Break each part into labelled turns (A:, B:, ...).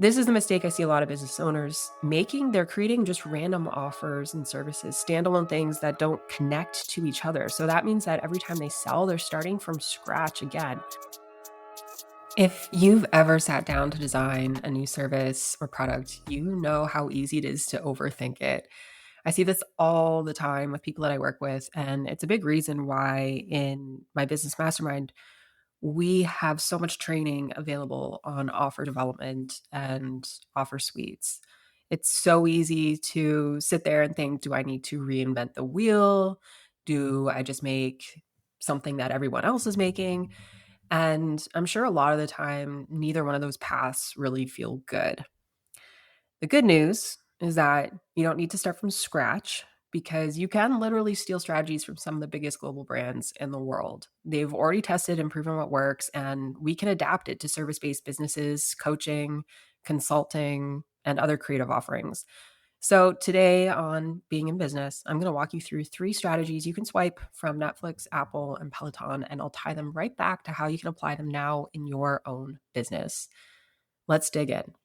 A: This is the mistake I see a lot of business owners making. They're creating just random offers and services, standalone things that don't connect to each other. So that means that every time they sell, they're starting from scratch again. If you've ever sat down to design a new service or product, you know how easy it is to overthink it. I see this all the time with people that I work with, and it's a big reason why in my business mastermind, we have so much training available on offer development and offer suites. It's so easy to sit there and think, do I need to reinvent the wheel? Do I just make something that everyone else is making? And I'm sure a lot of the time, neither one of those paths really feel good. The good news is that you don't need to start from scratch because you can literally steal strategies from some of the biggest global brands in the world. They've already tested and proven what works, and we can adapt it to service based businesses, coaching, consulting, and other creative offerings. So, today on Being in Business, I'm going to walk you through 3 strategies you can swipe from Netflix, Apple, and Peloton, and I'll tie them right back to how you can apply them now in your own business. Let's dig in.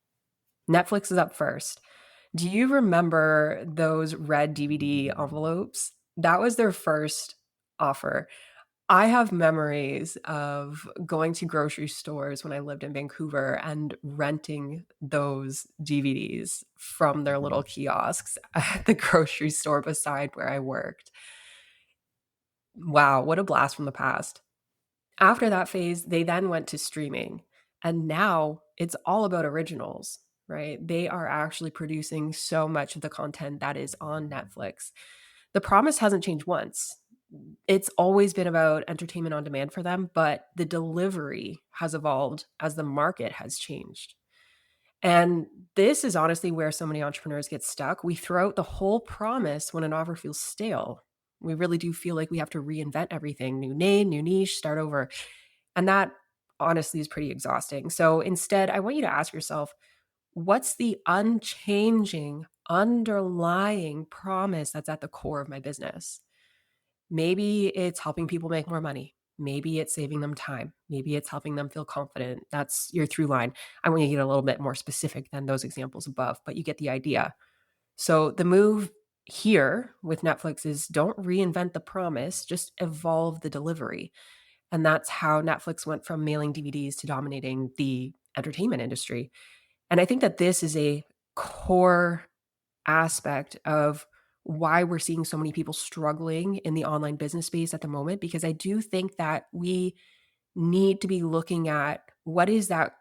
A: Netflix is up first. Do you remember those red DVD envelopes? That was their first offer. I have memories of going to grocery stores when I lived in Vancouver and renting those DVDs from their little kiosks at the grocery store beside where I worked. Wow, what a blast from the past. After that phase, they then went to streaming, and now it's all about originals, right? They are actually producing so much of the content that is on Netflix. The promise hasn't changed once. It's always been about entertainment on demand for them, but the delivery has evolved as the market has changed. And this is honestly where so many entrepreneurs get stuck. We throw out the whole promise when an offer feels stale. We really do feel like we have to reinvent everything, new name, new niche, start over. And that honestly is pretty exhausting. So instead, I want you to ask yourself, what's the unchanging, underlying promise that's at the core of my business? Maybe it's helping people make more money. Maybe it's saving them time. Maybe it's helping them feel confident. That's your through line. I want you to get a little bit more specific than those examples above, but you get the idea. So the move here with Netflix is don't reinvent the promise, just evolve the delivery. And that's how Netflix went from mailing DVDs to dominating the entertainment industry. And I think that this is a core aspect of why we're seeing so many people struggling in the online business space at the moment, because I do think that we need to be looking at what is that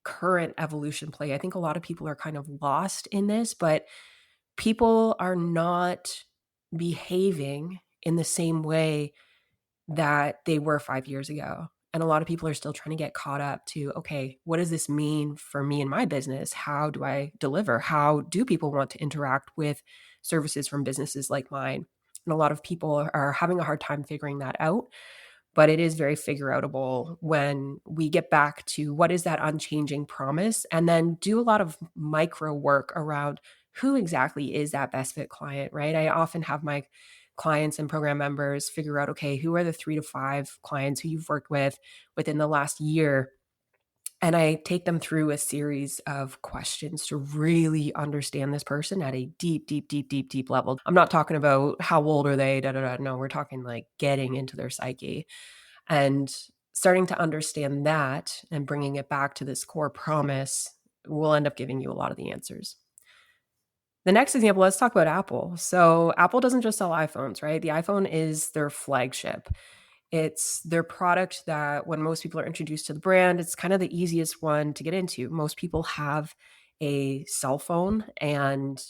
A: current evolution play. I think a lot of people are kind of lost in this, but people are not behaving in the same way that they were 5 years ago. And a lot of people are still trying to get caught up to, okay, what does this mean for me and my business? How do I deliver? How do people want to interact with services from businesses like mine? And a lot of people are having a hard time figuring that out, but it is very figure outable when we get back to what is that unchanging promise and then do a lot of micro work around who exactly is that best fit client, right? I often have my clients and program members figure out, okay, who are the 3 to 5 clients who you've worked with within the last year? And I take them through a series of questions to really understand this person at a deep, deep, deep, deep, deep level. I'm not talking about how old are they, da, da, da. No, we're talking like getting into their psyche and starting to understand that and bringing it back to this core promise will end up giving you a lot of the answers. The next example, let's talk about Apple. So Apple doesn't just sell iPhones, right? The iPhone is their flagship. It's their product that when most people are introduced to the brand, it's kind of the easiest one to get into. Most people have a cell phone and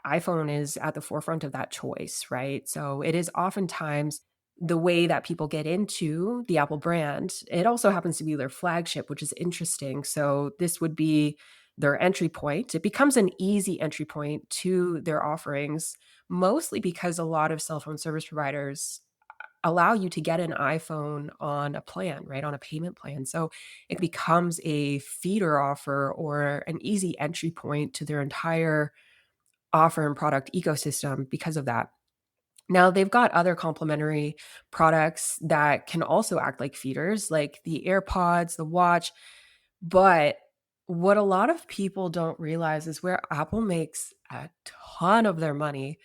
A: iPhone is at the forefront of that choice, right? So it is oftentimes the way that people get into the Apple brand. It also happens to be their flagship, which is interesting. So this would be their entry point. It becomes an easy entry point to their offerings, mostly because a lot of cell phone service providers allow you to get an iPhone on a plan, right? On a payment plan. So it becomes a feeder offer or an easy entry point to their entire offer and product ecosystem because of that. Now, they've got other complementary products that can also act like feeders, like the AirPods, the watch, but What a lot of people don't realize is where Apple makes a ton of their money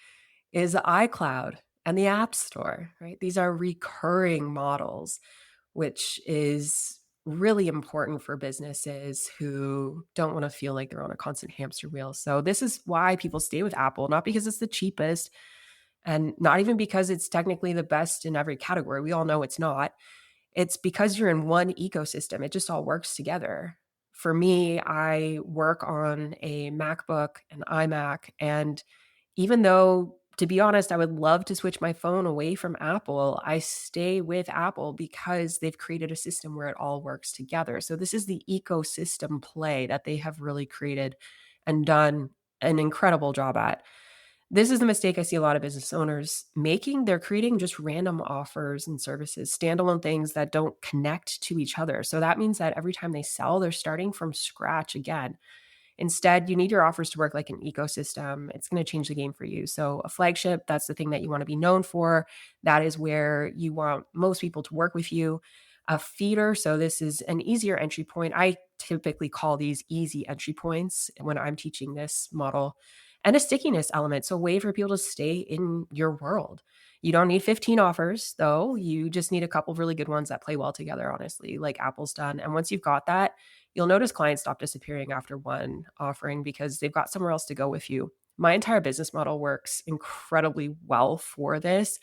A: is iCloud and the App Store, right? These are recurring models, which is really important for businesses who don't want to feel like they're on a constant hamster wheel. So, this is why people stay with Apple, not because it's the cheapest and not even because it's technically the best in every category. We all know it's not. It's because you're in one ecosystem. It just all works together. For me, I work on a MacBook, an iMac, and even though, to be honest, I would love to switch my phone away from Apple, I stay with Apple because they've created a system where it all works together. So this is the ecosystem play that they have really created and done an incredible job at. This is the mistake I see a lot of business owners making. They're creating just random offers and services, standalone things that don't connect to each other. So that means that every time they sell, they're starting from scratch again. Instead, you need your offers to work like an ecosystem. It's going to change the game for you. So, a flagship, that's the thing that you want to be known for. That is where you want most people to work with you. A feeder, so this is an easier entry point. I typically call these easy entry points when I'm teaching this model. And a stickiness element, so a way for people to stay in your world. You don't need 15 offers, though. You just need a couple of really good ones that play well together, honestly, like Apple's done. And once you've got that, you'll notice clients stop disappearing after one offering because they've got somewhere else to go with you. My entire business model works incredibly well for this,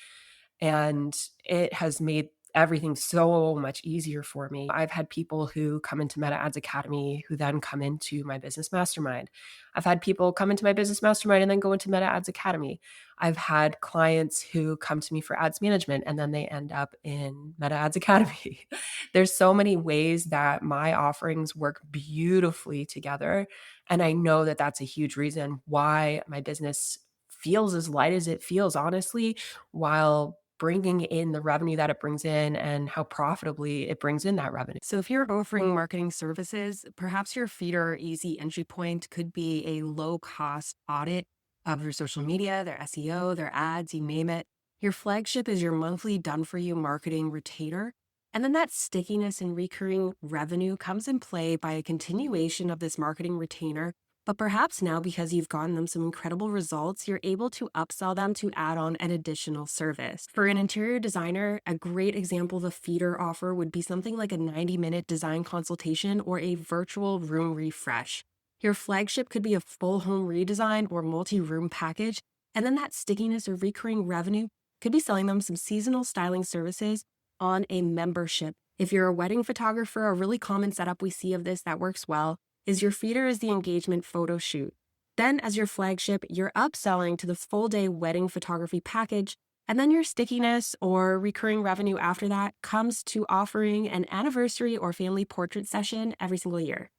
A: and it has made everything so much easier for me. I've had people who come into Meta Ads Academy who then come into my business mastermind. I've had people come into my business mastermind and then go into Meta Ads Academy. I've had clients who come to me for ads management and then they end up in Meta Ads Academy. There's so many ways that my offerings work beautifully together. And I know that that's a huge reason why my business feels as light as it feels, honestly, while bringing in the revenue that it brings in and how profitably it brings in that revenue.
B: So, if you're offering marketing services, perhaps your feeder easy entry point could be a low cost audit of your social media, their SEO, their ads, you name it. Your flagship is your monthly done for you marketing retainer. And then that stickiness and recurring revenue comes in play by a continuation of this marketing retainer. But perhaps now, because you've gotten them some incredible results, you're able to upsell them to add on an additional service. For an interior designer, a great example of a feeder offer would be something like a 90-minute design consultation or a virtual room refresh. Your flagship could be a full home redesign or multi room package. And then that stickiness or recurring revenue could be selling them some seasonal styling services on a membership. If you're a wedding photographer, a really common setup we see of this that works well is your feeder is the engagement photo shoot. Then, as your flagship, you're upselling to the full day wedding photography package. And then your stickiness or recurring revenue after that comes to offering an anniversary or family portrait session every single year.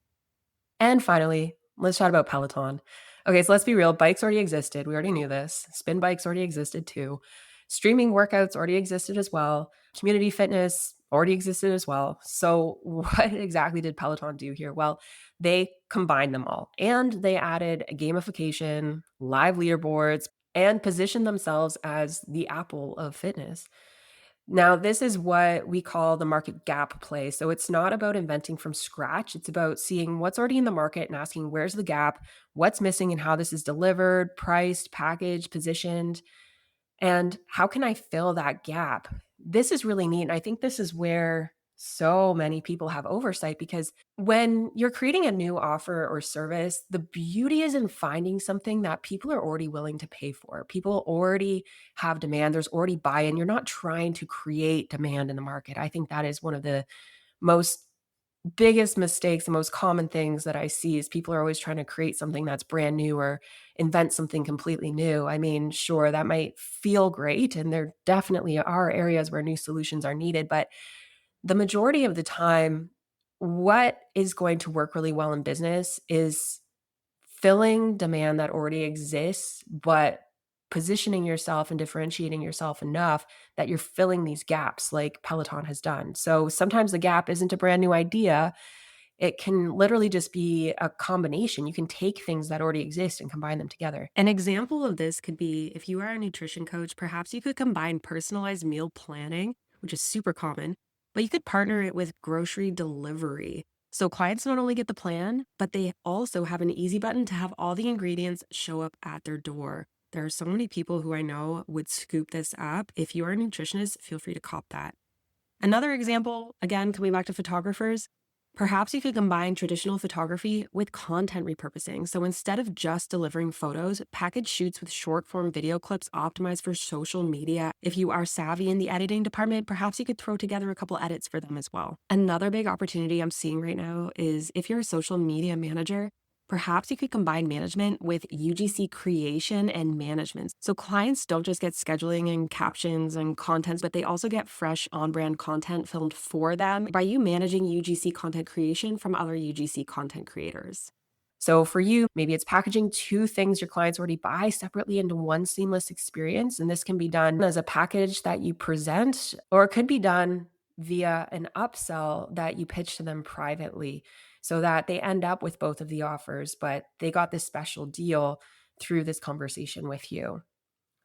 A: And finally, let's chat about Peloton. Okay, so let's be real. Bikes already existed. We already knew this. Spin bikes already existed too. Streaming workouts already existed as well. Community fitness already existed as well. So, what exactly did Peloton do here? Well, they combined them all and they added gamification, live leaderboards, and positioned themselves as the Apple of fitness. Now, this is what we call the market gap play. So it's not about inventing from scratch. It's about seeing what's already in the market and asking where's the gap, what's missing, and how this is delivered, priced, packaged, positioned, and how can I fill that gap? This is really neat. And I think this is where so many people have oversight because when you're creating a new offer or service, the beauty is in finding something that people are already willing to pay for. People already have demand, there's already buy in. You're not trying to create demand in the market. I think that is one of the most biggest mistakes, the most common things that I see is people are always trying to create something that's brand new or invent something completely new. I mean, sure, that might feel great, and there definitely are areas where new solutions are needed, but the majority of the time, what is going to work really well in business is filling demand that already exists, but positioning yourself and differentiating yourself enough that you're filling these gaps like Peloton has done. So sometimes the gap isn't a brand new idea. It can literally just be a combination. You can take things that already exist and combine them together.
B: An example of this could be if you are a nutrition coach, perhaps you could combine personalized meal planning, which is super common, but you could partner it with grocery delivery. So clients not only get the plan, but they also have an easy button to have all the ingredients show up at their door. There are so many people who I know would scoop this up. If you are a nutritionist, feel free to cop that. Another example, again, coming back to photographers, perhaps you could combine traditional photography with content repurposing. So instead of just delivering photos, package shoots with short form video clips optimized for social media. If you are savvy in the editing department, perhaps you could throw together a couple edits for them as well. Another big opportunity I'm seeing right now is if you're a social media manager, perhaps you could combine management with UGC creation and management. So clients don't just get scheduling and captions and contents, but they also get fresh on brand content filmed for them by you managing UGC content creation from other UGC content creators.
A: So for you, maybe it's packaging two things your clients already buy separately into one seamless experience. And this can be done as a package that you present, or it could be done via an upsell that you pitch to them privately so that they end up with both of the offers, but they got this special deal through this conversation with you.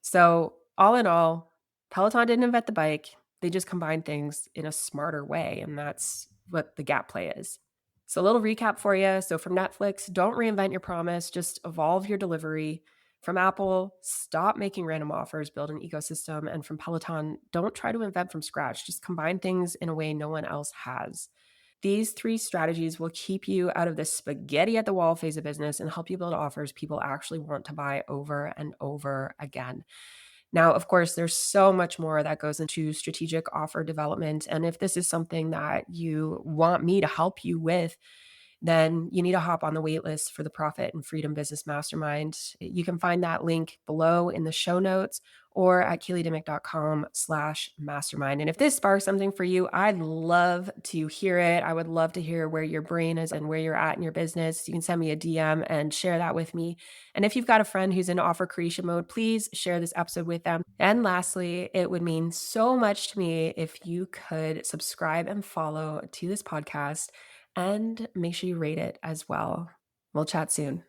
A: So, all in all, Peloton didn't invent the bike. They just combined things in a smarter way. And that's what the gap play is. So, a little recap for you. So, from Netflix, don't reinvent your promise, just evolve your delivery. From Apple, stop making random offers, build an ecosystem. And from Peloton, don't try to invent from scratch, just combine things in a way no one else has. These three strategies will keep you out of the spaghetti at the wall phase of business and help you build offers people actually want to buy over and over again. Now, of course, there's so much more that goes into strategic offer development. And if this is something that you want me to help you with, then you need to hop on the wait list for the Profit and Freedom Business Mastermind. You can find that link below in the show notes or at keelydimick.com/mastermind. And if this sparks something for you, I'd love to hear it. I would love to hear where your brain is and where you're at in your business. You can send me a DM and share that with me. And if you've got a friend who's in offer creation mode, please share this episode with them. And lastly, it would mean so much to me if you could subscribe and follow to this podcast and make sure you rate it as well. We'll chat soon.